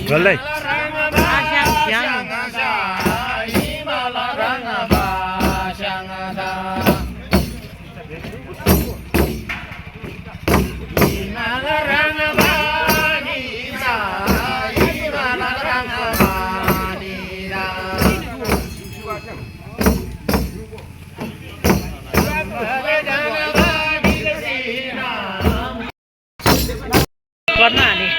Golai. Warna nih.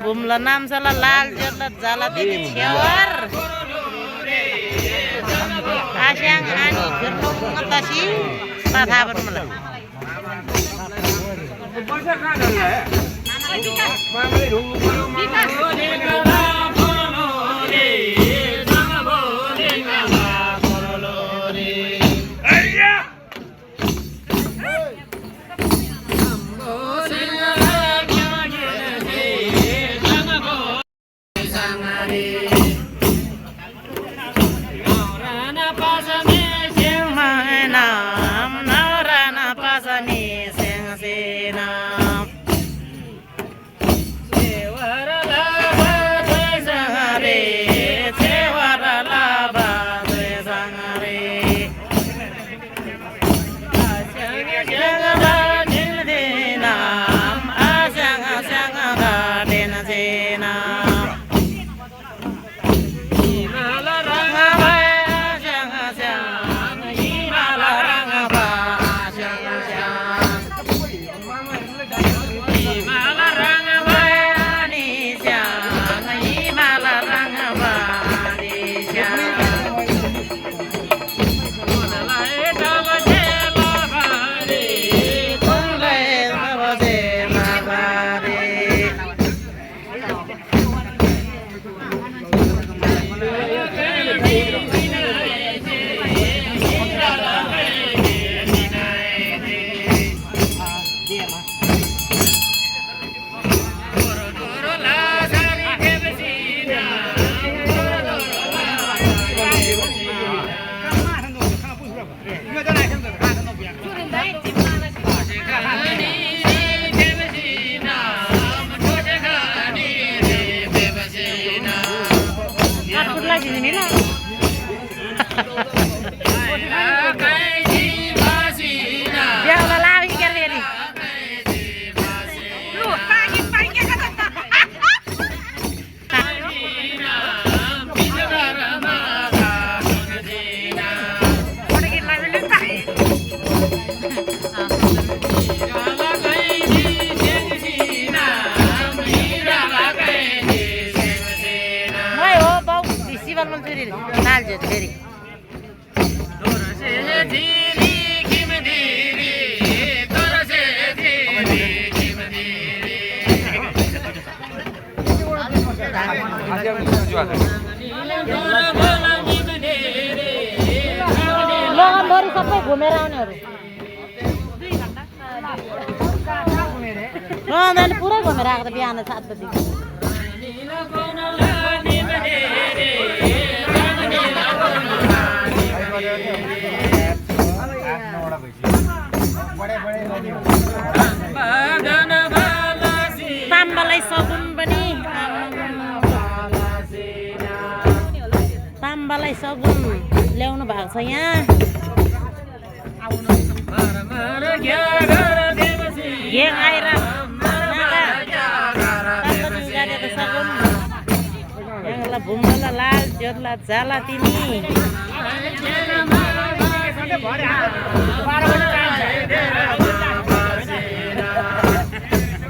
Bumla nam sala lal jala jala didi ciawar. Asyang ani gerung ngatasi tathaban mala. Logan सबै घुमेर आउनेहरु पुरै घुमेर आएको त बिहान 7 बजे ताम्बालाई सगुन पनि ताम्बालाई सगुन ल्याउनु भएको छ यहाँ Yang air yang la bumala lal jodla jala tini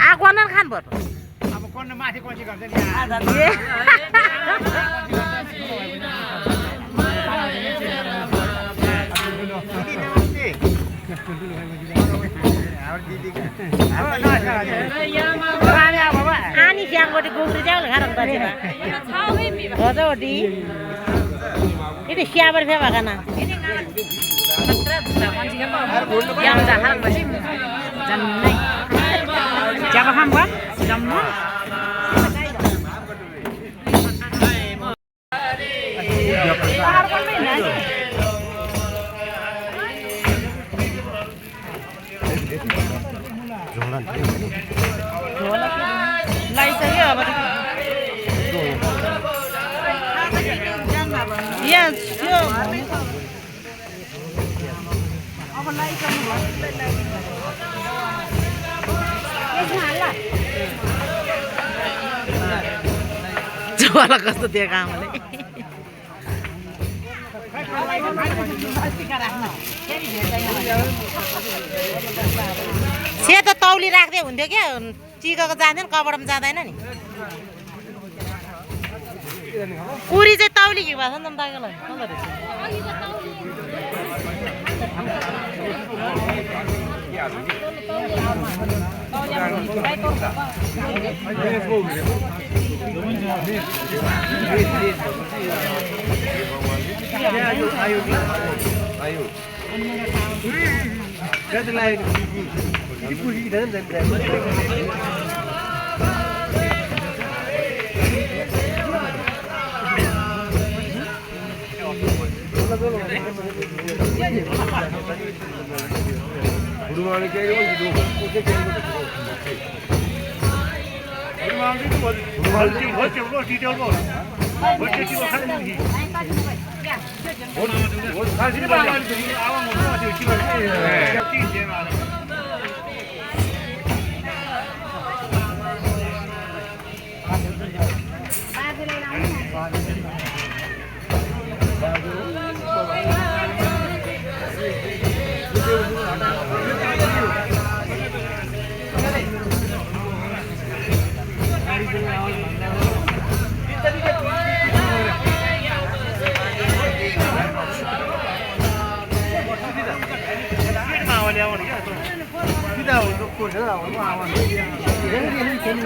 aku anan kan bor apa kon mati kunci गर्छ नि ada Ani siang gua di gugri jauh sekarang tadi pak. Gak di. Ini siapa siapa kana? Yang jahat pasti jam ni. Siapa hamba? Jam ni. लगाइसक्यो अब यहाँ त्यो अब जोला कस्तो दिएको आमाले सेतो तौली राख्दै हुन्थ्यो क्या चिकको जाँदैन कपडामा जाँदैन नि कुरी चाहिँ तौली के भएको छ नि त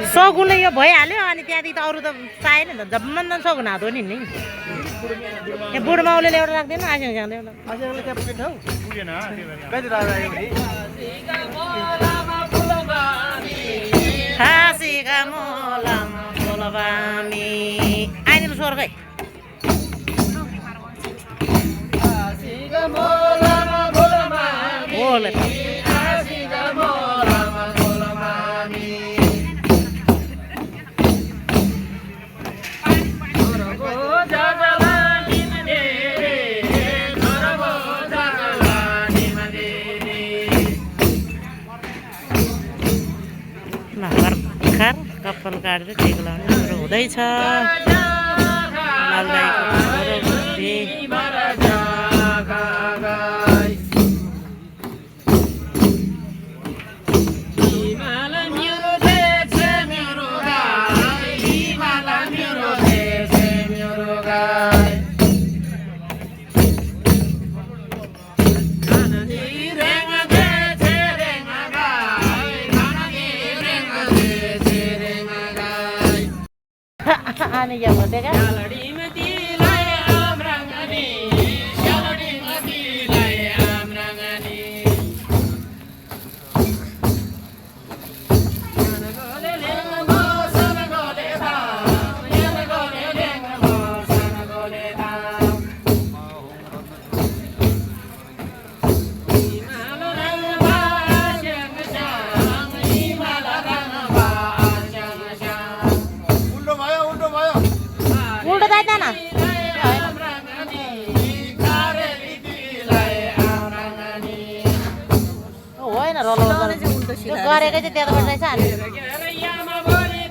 सगुनले यो भइहाल्यो अनि त्यहाँदेखि त अरू त चाहिएन नि त जम्मन सगुन हात हो नि यहाँ बुढो माउले एउटा राख्दैन आसिङले आइदिनु स्वर्गै कपाल काटेर टिका लाउने सुरु हुँदैछ Ani yang ada kan? गरेकै चाहिँ त्यताबाट रहेछ हामी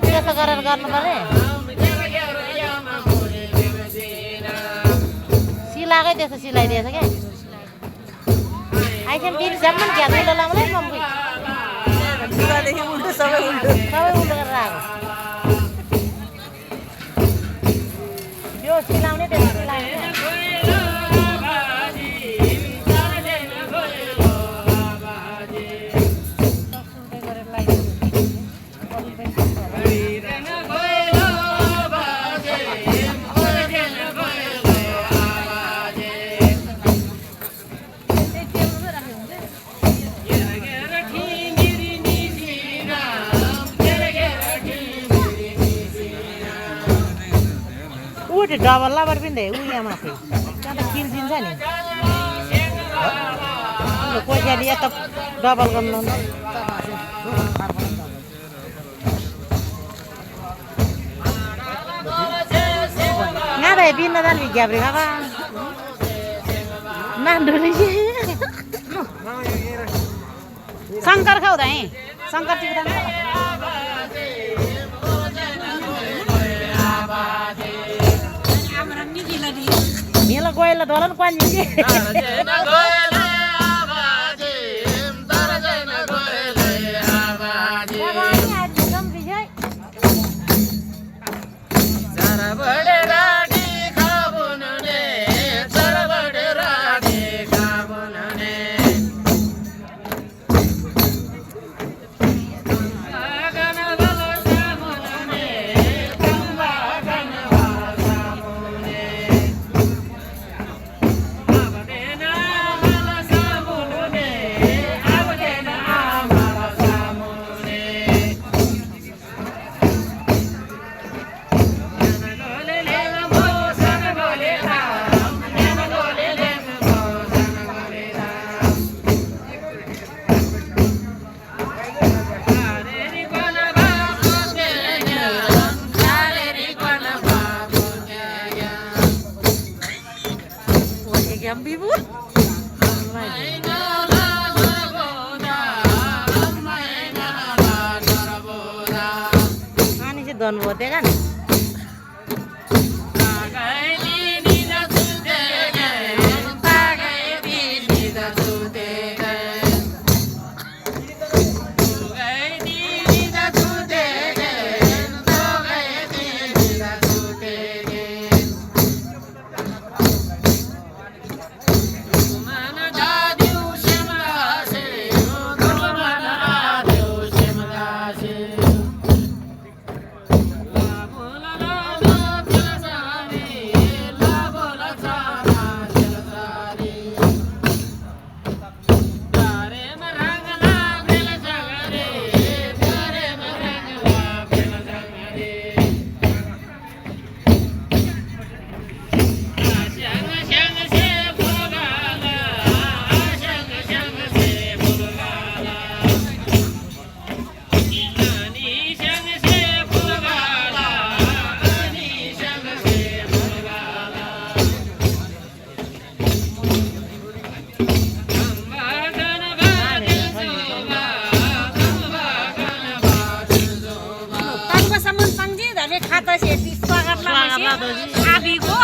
त्यस्तो गरेर गर्नु पर्ने सिलाएकै त्यस्तो सिलाइदिएछ क्या आइसक्यो फेरि जम्मन घ्याल उल्टो लाउँदै मम्मी सबै उल्टो गरेर आएको यो सिलाउने त्यस्तो सिलाउने डबल लबर पनि ऊ यहाँ माथि त्यहाँ त किनिदिन्छ नि कोही यता डबल गर्नु Ngada ya pindah tadi gabri apa? Nandu ni sih. Sangkar kau dah eh? Sangkar cikgu dah. Mila goela dolan kuan ni. Gambi bu. Ani sih don bote kan? खाता शेती स्वागत ला आबी गो